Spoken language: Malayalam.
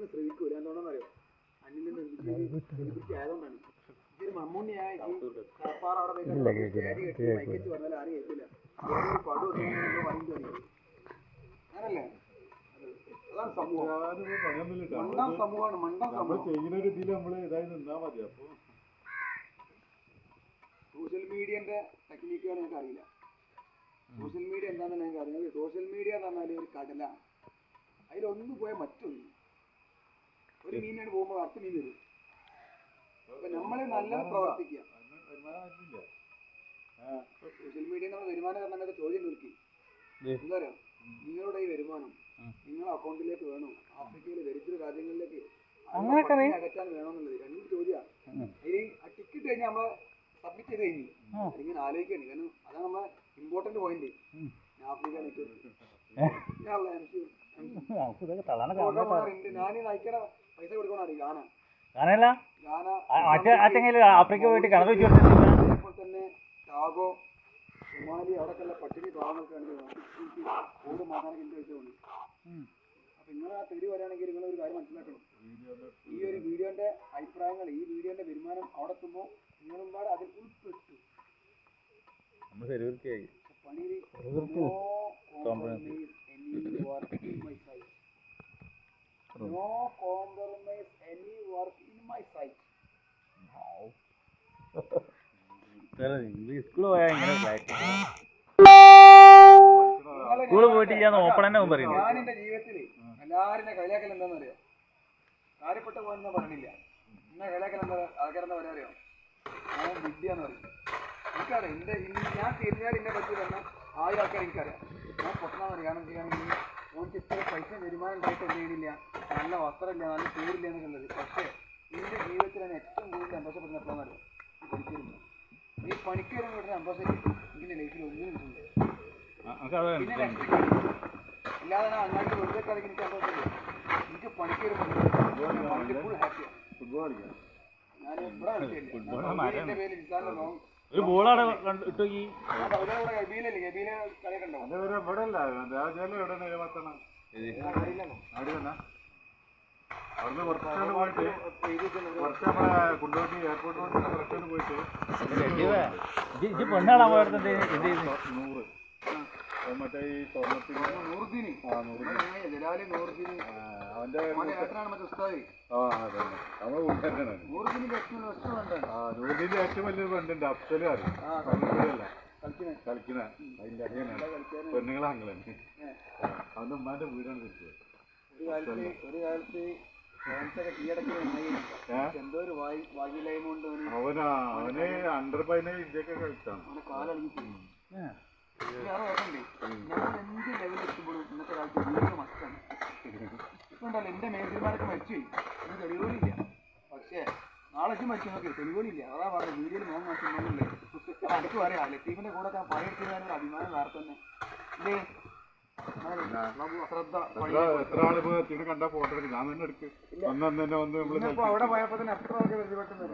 ശ്രമിക്കൂല എന്തുകൊണ്ടെന്നറിയോ അന്നിൽ സെലിബ്രിറ്റി ആയതുകൊണ്ടാണ് ഇതൊരു മമ്മൂണിയായി കാപ്പാറ അവിടെ മൈക്കച്ച് പറഞ്ഞാൽ ആരും കേൾക്കില്ല പടു അങ്ങനല്ലേ അതാണ് സമൂഹം സമൂഹമാണ് മണ്ടാ സമൂഹം സോഷ്യൽ മീഡിയന്റെ ടെക്നിക്കുകൾ ഞങ്ങൾക്ക് അറിയില്ല സോഷ്യൽ മീഡിയ എന്താണെന്ന് ഞങ്ങൾക്ക് അറിയാം സോഷ്യൽ മീഡിയ എന്ന് പറഞ്ഞാൽ ഒരു കടല അതിലൊന്നും പോയാൽ മറ്റൊന്നും ഒരു മീനാണ് പോകുമ്പോൾ അടുത്ത മീൻ വരും അപ്പൊ നമ്മള് നല്ലത് പ്രവർത്തിക്കുക സോഷ്യൽ മീഡിയ നമ്മൾ വരുമാനം പറഞ്ഞൊക്കെ ചോദ്യം നിൽക്കി എന്താ പറയാ നിങ്ങളുടെ ഈ വരുമാനം നിങ്ങളുടെ അക്കൗണ്ടിലേക്ക് വേണോ ആഫ്രിക്കയിലെ ദരിദ്ര രാജ്യങ്ങളിലേക്ക് അകറ്റാൻ വേണമെന്നുള്ളത് രണ്ടും ചോദ്യമാണ് അതിന് ആ ടിക്കറ്റ് കഴിഞ്ഞാൽ നമ്മളെ സബ്മിറ്റ് ചെയ്ത് കഴിഞ്ഞു ഇങ്ങനെ ആലോചിക്കുകയാണ് കാരണം അതാണ് നമ്മളെ ഇമ്പോർട്ടന്റ് പോയിന്റ് ആഫ്രിക്ക ഞാൻ നയിക്കണ പൈസ കൊടുക്കണ ഗാന ആഫ്രിക്ക പോയിട്ട് അതേപോലെ തന്നെ ടാഗോ സൊമാലി അവിടെയൊക്കെയുള്ള പട്ടിണി പാവങ്ങൾക്ക് ഓട് മാസാനൊക്കെ എന്ത് പൈസ വേണം അപ്പൊ നിങ്ങൾ ആ തെരി വരാണെങ്കിൽ നിങ്ങൾ ഒരു കാര്യം മനസ്സിലാക്കണം ഈ ഒരു വീഡിയോന്റെ അഭിപ്രായങ്ങൾ ഈ വീഡിയോന്റെ വരുമാനം അവിടെ എത്തുമ്പോൾ നിങ്ങളും പാടെ അതിൽ ഉൾപ്പെട്ടു No compromise any work in my site. School പോയിട്ടില്ല ഓപ്പൺ തന്നെ പറയുന്നു ഞാൻ എന്റെ ജീവിതത്തില് എല്ലാരും കളിയാക്കൽ എന്താന്ന് അറിയാം കാര്യപ്പെട്ട പോയെന്നാ പറഞ്ഞില്ല എന്നെ കളിയാക്കൽ എന്താ ആൾക്കാരെന്താ പറയാ അറിയാം ഞാൻ വിദ്യാന്ന് പറയും എനിക്കറിയാം എന്റെ ഞാൻ തിരിഞ്ഞാൽ എന്നെ പറ്റി തന്നെ 1000 ആൾക്കാർ എനിക്കറിയാം ഞാൻ പൊട്ടനാന്ന് പറയും കാരണം ചെയ്യുകയാണെങ്കിൽ ഓർക്ക് ഇത്ര പൈസ വരുമാനം ഉണ്ടായിട്ട് എന്ത് ചെയ്യണില്ല നല്ല വസ്ത്രമില്ല നല്ല ടൂറില്ല എന്നൊക്കെ ഉള്ളത് പക്ഷേ എന്റെ ജീവിതത്തിൽ ഞാൻ ഏറ്റവും കൂടുതൽ സന്തോഷപ്പെടുന്ന എപ്പോഴാന്ന് അറിയാം പണിക്കരുന്നു ഈ പണിക്കരും വീട്ടിൽ സന്തോഷം ഇങ്ങനെ ലൈഫിൽ ഒന്നിനും കിട്ടുന്നുണ്ട് പിന്നെ ഇല്ലാതെ ഞാൻ അങ്ങാട്ട് വെറുതെ കളിക്ക് എനിക്ക് സന്തോഷമില്ല എനിക്ക് പണിക്കരും ഫുൾ ഹാപ്പിയാണ് ഫുട്ബോൾ ഞാൻ എവിടെ കളിക്കില്ല പേര് ഇൻസാന്റെ ലോങ് ഒരു ബോളാണ് ഇട്ടോ ഈ ഗബീലല്ലേ ഗബീല കളിയൊക്കെ അവിടുന്ന് കുറച്ചാണ് പോയിട്ട് കുറച്ച് കൊണ്ടുപോയിട്ട് എയർപോർട്ടിൽ പോയിട്ട് പെണ്ണാണാൻ പോയത് 100 മറ്റേ ഈ സ്വർണ്ണത്തിന് അവന്റെ നൂറിന്റെ ഏറ്റവും വലിയൊരു പെണ്ണുണ്ട് അഫ്സലും അറിയാം കളിക്കുന്ന അതിന്റെ അനിയനാണ് പെണ്ണുങ്ങളെ അങ്ങളാണ് അവന്റെ ഉമ്മാന്റെ വീടാണ് തിരിച്ചത് ഒരു കാലത്ത് അവന് അണ്ടർ 15 ഇന്ത്യക്ക് കളിച്ചാണ് ഞാൻ എന്ത് ലെവലിൽ എത്തുമ്പോഴും ഇന്നത്തെ കാലത്ത് വീഡിയോ മസ്റ്റാണ് ഇപ്പൊ ഉണ്ടല്ലോ എന്റെ മേഖലമാരൊക്കെ മരിച്ചുപോയി ഇത് തെളിവുകളില്ല പക്ഷേ നാളെ മരിച്ചു നോക്കി തെളിവുകളില്ല അതാ പറഞ്ഞത് വീഡിയോയിൽ മോൻ മാറ്റുന്നില്ലേ അത് എനിക്ക് പറയാം ലത്തീഫിന്റെ കൂടെ ഞാൻ പണിയെടുക്കുന്നതിനൊരു അഭിമാനം വേറെ തന്നെ ഇല്ലേ എത്ര ആളിപ്പോ കണ്ടാ ഫോട്ടോ എടുക്കും ഞാൻ തന്നെ എടുക്കും അവിടെ പോയപ്പോ തന്നെ എത്ര ആൾക്ക് പരിചയപ്പെട്ടു